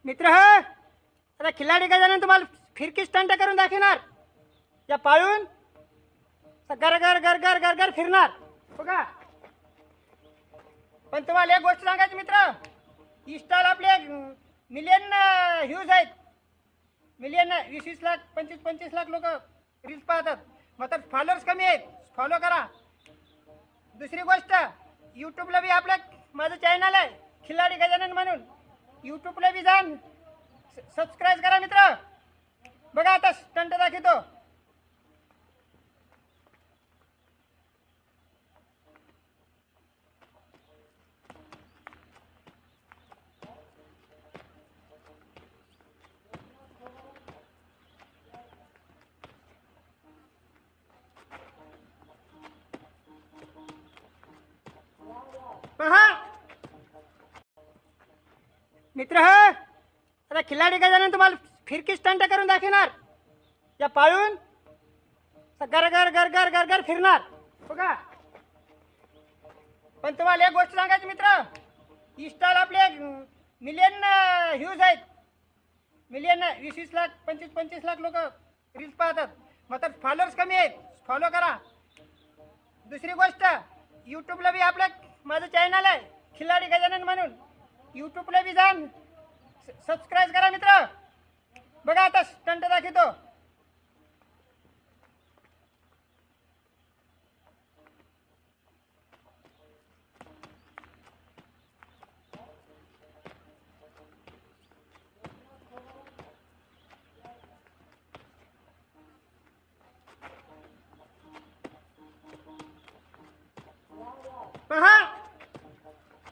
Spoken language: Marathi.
मित्र हो, आता खिलाडी गजानन तुम्हाला फिरकी स्टंट करून दाखवणार. या पाळून गर गर गर गर गर गर फिरणार बघा. पण तुम्हाला एक गोष्ट सांगायची मित्र, इंस्टाला आपले मिलियन व्ह्यूज आहेत. मिलियन 20-20 लाख 25-25 लाख लोक रील्स पाहतात. मग फॉलोअर्स कमी आहेत, फॉलो करा. दुसरी गोष्ट, यूट्यूबला बी आपलं माझं चॅनल आहे खिलाडी गजानन म्हणून. यूट्यूबला बी जाऊन सबस्क्राईब करा मित्र. बघा आता स्टंट दाखवतो. पहा मित्र हो, आता खिलाडी गजानन तुम्हाला फिरकी स्टंट करून दाखवणार. या पाळून गर गर गर गर गर गर फिरणार बघा. पण तुम्हाला एक गोष्ट सांगायची मित्र, इंस्टाला आपले मिलियन व्ह्यूज आहेत. मिलियन 20-20 लाख 25-25 लाख लोक रील्स पाहतात. मग फॉलोअर्स कमी आहेत, फॉलो करा. दुसरी गोष्ट, यूट्यूबला बी आपलं माझं चॅनल आहे खिलाडी गजानन म्हणून. यूट्यूबला बी जाऊन सबस्क्राईब करा मित्र. बघा आता स्टंट दाखवतो.